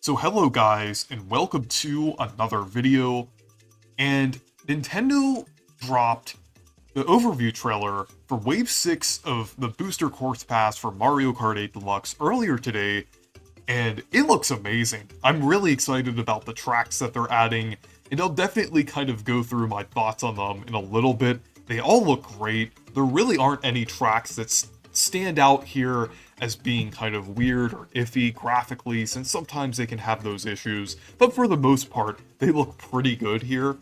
So hello guys, and welcome to another video. And Nintendo dropped the overview trailer for Wave 6 of the Booster Course Pass for Mario Kart 8 Deluxe earlier today, and it looks amazing. I'm really excited about the tracks that they're adding, and I'll definitely kind of go through my thoughts on them in a little bit. They all look great. There really aren't any tracks that stand out here as being kind of weird or iffy graphically, since sometimes they can have those issues, but for the most part, they look pretty good here.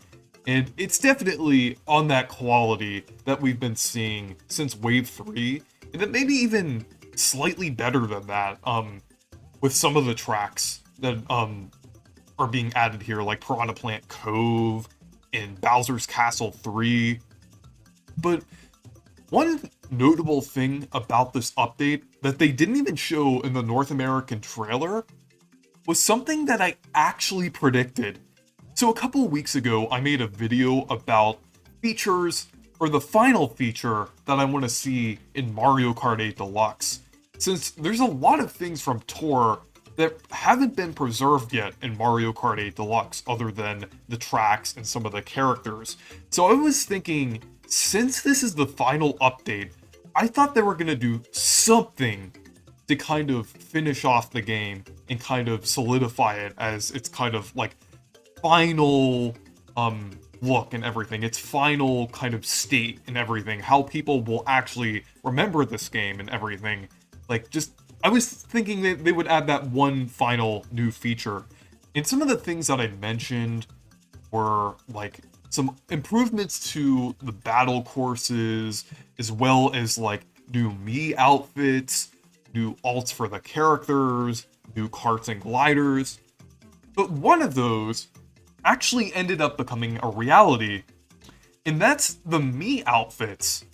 And it's definitely on that quality that we've been seeing since Wave 3, and it maybe even slightly better than that, with some of the tracks that are being added here, like Piranha Plant Cove and Bowser's Castle 3. But one notable thing about this update that they didn't even show in the North American trailer was something that I actually predicted. So a couple of weeks ago, I made a video about features, or the final feature that I want to see in Mario Kart 8 Deluxe. Since there's a lot of things from Tour that haven't been preserved yet in Mario Kart 8 Deluxe, other than the tracks and some of the characters. So I was thinking, since this is the final update, I thought they were going to do something to kind of finish off the game and kind of solidify it as its kind of like final look and everything, its final kind of state and everything, how people will actually remember this game and everything. Like, just, I was thinking that they would add that one final new feature. And some of the things that I mentioned were like some improvements to the battle courses, as well as like new Mii outfits, new alts for the characters, new carts and gliders. But one of those actually ended up becoming a reality, and that's the Mii outfits.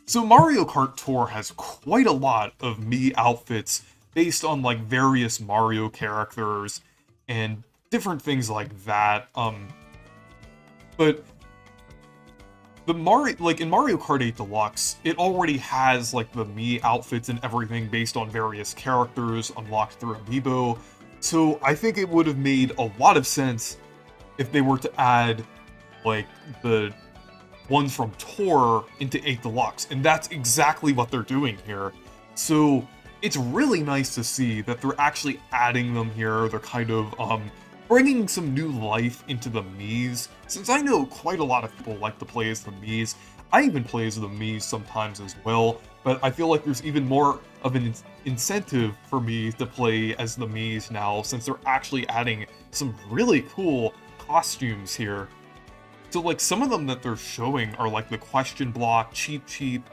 So Mario Kart Tour has quite a lot of Mii outfits based on like various Mario characters and different things like that. But the Mario, like in Mario Kart 8 Deluxe, it already has like the Mii outfits and everything based on various characters unlocked through Amiibo. So I think it would have made a lot of sense if they were to add like the ones from Tour into 8 Deluxe, and that's exactly what they're doing here. So it's really nice to see that they're actually adding them here. They're kind of bringing some new life into the Miis, since I know quite a lot of people like to play as the Miis. I even play as the Miis sometimes as well, but I feel like there's even more of an incentive for me to play as the Miis now, since they're actually adding some really cool costumes here. So like some of them that they're showing are like the Question Block, Cheep Cheep,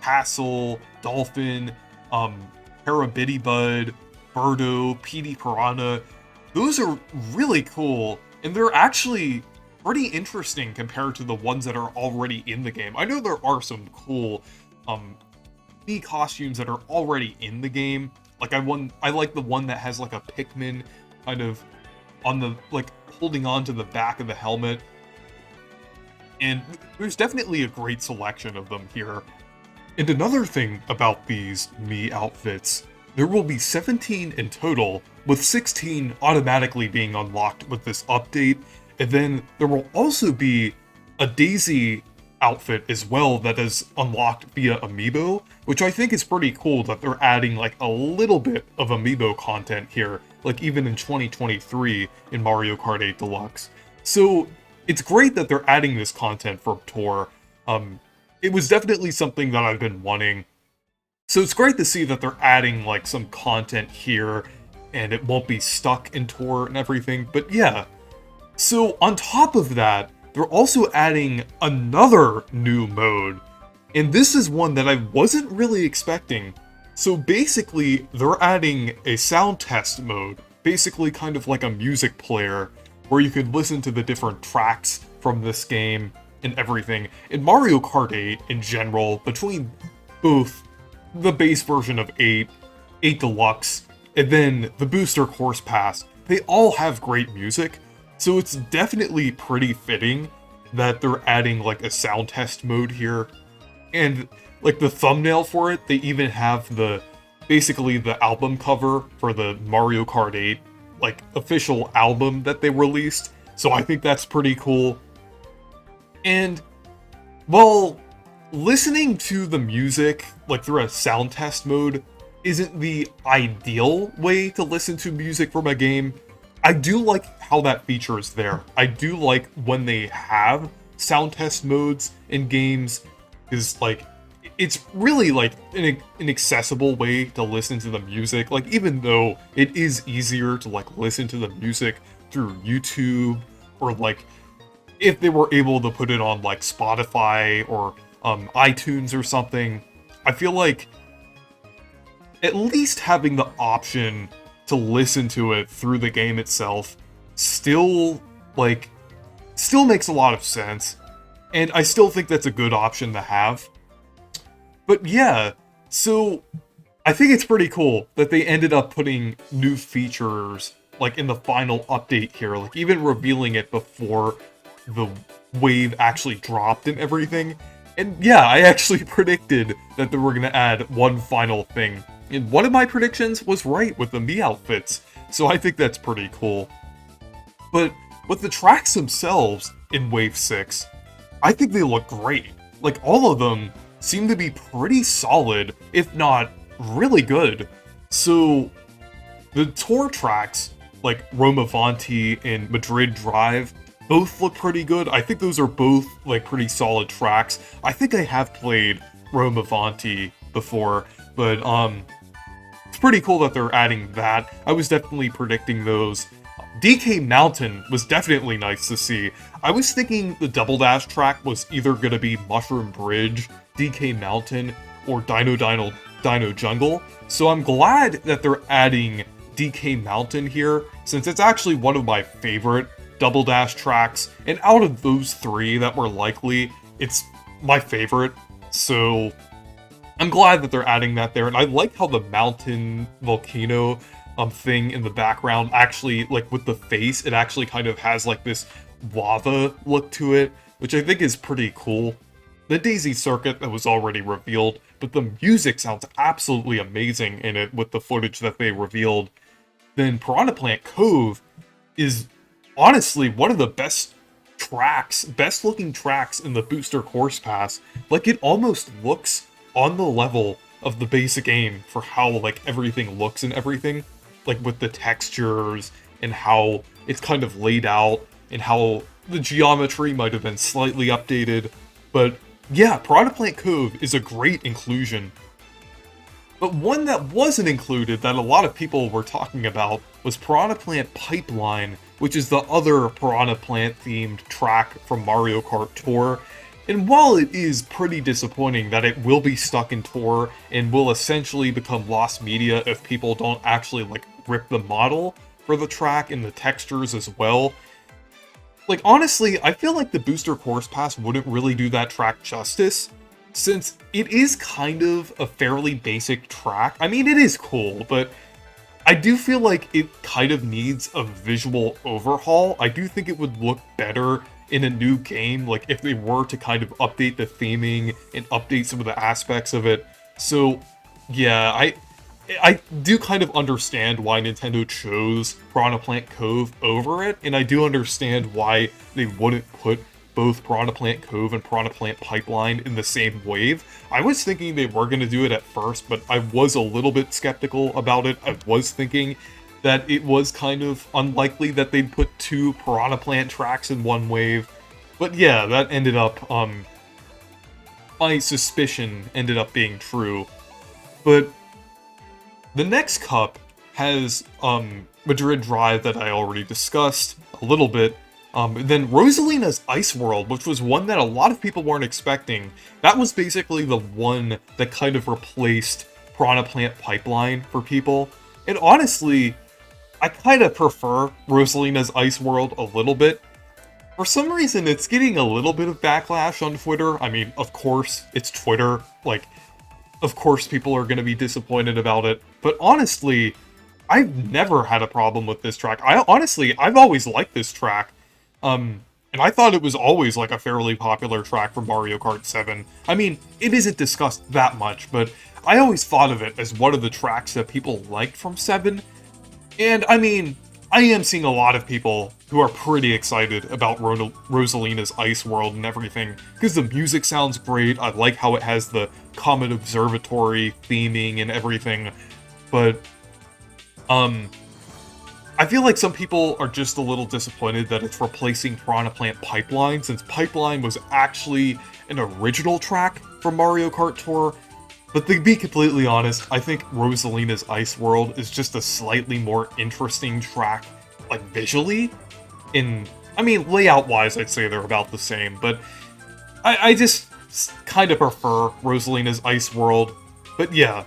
Castle, Dolphin, Parabitty Bud, Birdo, Petey Piranha. Those are really cool, and they're actually pretty interesting compared to the ones that are already in the game. I know there are some cool Mii costumes that are already in the game. Like I like the one that has like a Pikmin kind of on the, like, holding on to the back of the helmet. And there's definitely a great selection of them here. And another thing about these Mii outfits, there will be 17 in total, with 16 automatically being unlocked with this update. And then there will also be a Daisy outfit as well that is unlocked via Amiibo, which I think is pretty cool that they're adding like a little bit of Amiibo content here, like even in 2023 in Mario Kart 8 Deluxe. So it's great that they're adding this content from Tour. It was definitely something that I've been wanting. So it's great to see that they're adding like some content here, and it won't be stuck in Tour and everything. But yeah, so on top of that, they're also adding another new mode, and this is one that I wasn't really expecting. So basically, they're adding a sound test mode, basically kind of like a music player, where you could listen to the different tracks from this game and everything. In Mario Kart 8 in general, between both the base version of 8, 8 Deluxe, and then the Booster Course Pass, they all have great music. So it's definitely pretty fitting that they're adding like a sound test mode here. And like the thumbnail for it, they even have basically the album cover for the Mario Kart 8 like official album that they released. So I think that's pretty cool. And well, listening to the music like through a sound test mode isn't the ideal way to listen to music from a game. I do like how that feature is there. I do like when they have sound test modes in games, because like it's really like an accessible way to listen to the music. Like, even though it is easier to like listen to the music through YouTube, or like if they were able to put it on like Spotify or iTunes or something, I feel like at least having the option to listen to it through the game itself still makes a lot of sense, and I still think that's a good option to have. But yeah, so I think it's pretty cool that they ended up putting new features like in the final update here, like even revealing it before the wave actually dropped and everything. And yeah, I actually predicted that they were going to add one final thing. And one of my predictions was right with the Mii outfits, so I think that's pretty cool. But with the tracks themselves in Wave 6, I think they look great. Like, all of them seem to be pretty solid, if not really good. So, the tour tracks, like Roma Vanti and Madrid Drive, both look pretty good. I think those are both, like, pretty solid tracks. I think I have played Roma Vanti before, but, it's pretty cool that they're adding that. I was definitely predicting those. DK Mountain was definitely nice to see. I was thinking the Double Dash track was either going to be Mushroom Bridge, DK Mountain, or Dino Jungle. So I'm glad that they're adding DK Mountain here, since it's actually one of my favorite Double Dash tracks. And out of those three that were likely, it's my favorite. So I'm glad that they're adding that there. And I like how the mountain volcano thing in the background actually, like with the face, it actually kind of has like this lava look to it, which I think is pretty cool. The Daisy Circuit that was already revealed, but the music sounds absolutely amazing in it with the footage that they revealed. Then Piranha Plant Cove is honestly one of the best looking tracks in the Booster Course Pass. Like, it almost looks on the level of the basic game for how like everything looks and everything. Like with the textures and how it's kind of laid out and how the geometry might have been slightly updated. But yeah, Piranha Plant Cove is a great inclusion. But one that wasn't included that a lot of people were talking about was Piranha Plant Pipeline, which is the other Piranha Plant themed track from Mario Kart Tour. And while it is pretty disappointing that it will be stuck in Tour and will essentially become lost media if people don't actually like rip the model for the track and the textures as well, like honestly, I feel like the Booster Course Pass wouldn't really do that track justice, since it is kind of a fairly basic track. I mean, it is cool, but I do feel like it kind of needs a visual overhaul. I do think it would look better in a new game, like if they were to kind of update the theming and update some of the aspects of it. So yeah, I do kind of understand why Nintendo chose Piranha Plant Cove over it, and I do understand why they wouldn't put both Piranha Plant Cove and Piranha Plant Pipeline in the same wave. I was thinking they were going to do it at first, but I was a little bit skeptical about it. I was thinking that it was kind of unlikely that they'd put two Piranha Plant tracks in one wave. But yeah, that ended up, my suspicion ended up being true. But the next cup has Madrid Drive that I already discussed a little bit. Then Rosalina's Ice World, which was one that a lot of people weren't expecting. That was basically the one that kind of replaced Piranha Plant Pipeline for people. And honestly, I kind of prefer Rosalina's Ice World a little bit. For some reason, it's getting a little bit of backlash on Twitter. I mean, of course, it's Twitter. Like, of course people are going to be disappointed about it. But honestly, I've never had a problem with this track. I've always liked this track. And I thought it was always like a fairly popular track from Mario Kart 7. I mean, it isn't discussed that much, but I always thought of it as one of the tracks that people liked from 7. And I mean, I am seeing a lot of people who are pretty excited about Rosalina's Ice World and everything, because the music sounds great. I like how it has the Comet Observatory theming and everything, but I feel like some people are just a little disappointed that it's replacing Piranha Plant Pipeline, since Pipeline was actually an original track from Mario Kart Tour. But to be completely honest, I think Rosalina's Ice World is just a slightly more interesting track, like visually. I mean, layout-wise, I'd say they're about the same, but I just kind of prefer Rosalina's Ice World. But yeah.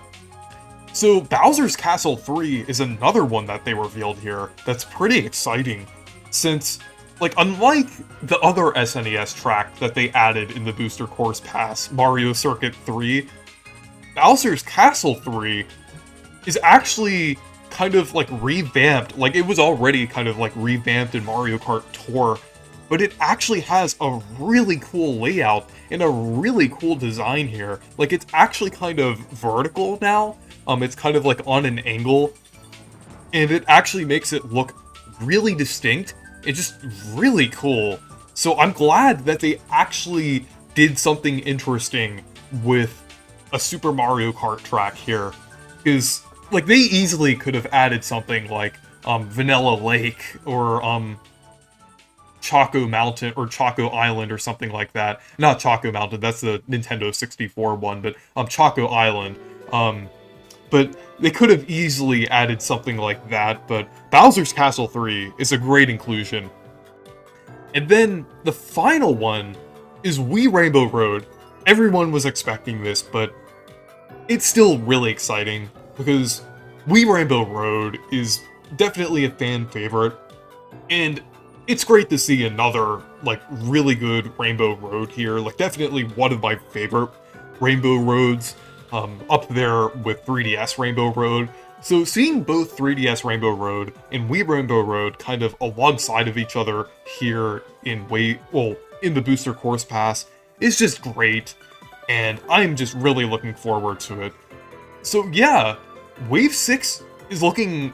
So Bowser's Castle 3 is another one that they revealed here that's pretty exciting, since, like, unlike the other SNES track that they added in the Booster Course Pass, Mario Circuit 3, Bowser's Castle 3 is actually kind of, like, revamped. Like, it was already kind of, like, revamped in Mario Kart Tour, but it actually has a really cool layout and a really cool design here. Like, it's actually kind of vertical now. It's kind of, like, on an angle, and it actually makes it look really distinct and just really cool. So I'm glad that they actually did something interesting with a Super Mario Kart track here, because, like, they easily could have added something like Vanilla Lake or Choco Mountain or Choco Island or something like that. Not Choco Mountain, that's the Nintendo 64 one, but Choco Island. But they could have easily added something like that, but Bowser's Castle 3 is a great inclusion. And then the final one is Wii Rainbow Road. Everyone was expecting this, but it's still really exciting, because Wii Rainbow Road is definitely a fan favorite, and it's great to see another, like, really good Rainbow Road here. Like, definitely one of my favorite Rainbow Roads, up there with 3DS Rainbow Road. So seeing both 3DS Rainbow Road and Wii Rainbow Road kind of alongside of each other here in the Booster Course Pass is just great, and I'm just really looking forward to it. So yeah, Wave 6 is looking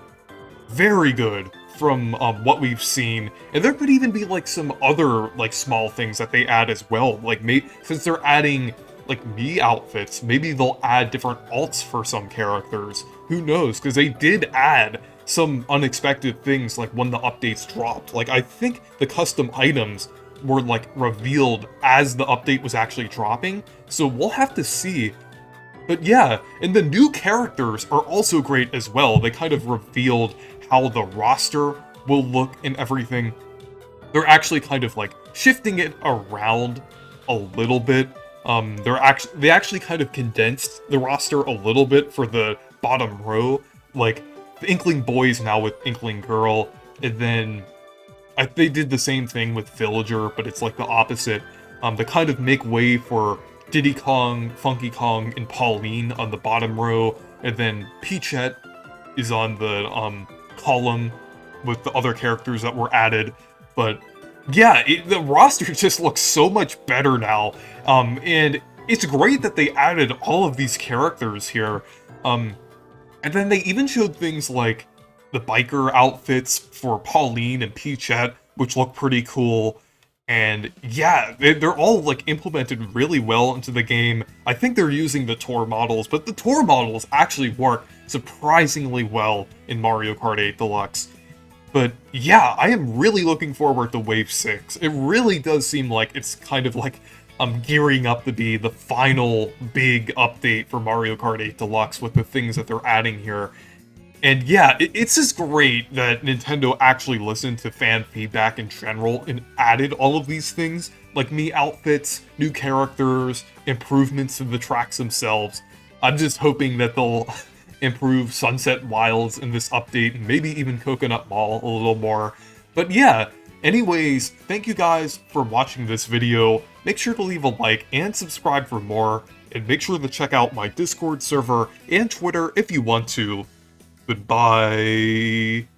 very good from what we've seen, and there could even be, like, some other, like, small things that they add as well. Like, since they're adding, like, Mii outfits, maybe they'll add different alts for some characters. Who knows? Because they did add some unexpected things, like, when the updates dropped. Like, I think the custom items were, like, revealed as the update was actually dropping, so we'll have to see. But yeah, and the new characters are also great as well. They kind of revealed how the roster will look and everything. They're actually kind of, like, shifting it around a little bit. They actually kind of condensed the roster a little bit for the bottom row. Like, the Inkling Boys now with Inkling Girl, and then they did the same thing with Villager, but it's, like, the opposite. They kind of make way for Diddy Kong, Funky Kong, and Pauline on the bottom row, and then Peachette is on the column with the other characters that were added. But yeah, the roster just looks so much better now, and it's great that they added all of these characters here. And then they even showed things like the biker outfits for Pauline and Peachette, which look pretty cool. And yeah, they're all, like, implemented really well into the game. I think they're using the tour models, but the tour models actually work surprisingly well in Mario Kart 8 Deluxe. But yeah, I am really looking forward to Wave 6. It really does seem like it's kind of like I'm gearing up to be the final big update for Mario Kart 8 Deluxe with the things that they're adding here. And yeah, it's just great that Nintendo actually listened to fan feedback in general and added all of these things, like Mii outfits, new characters, improvements to the tracks themselves. I'm just hoping that they'll improve Sunset Wilds in this update, and maybe even Coconut Mall a little more. But yeah, anyways, thank you guys for watching this video. Make sure to leave a like and subscribe for more, and make sure to check out my Discord server and Twitter if you want to. Goodbye.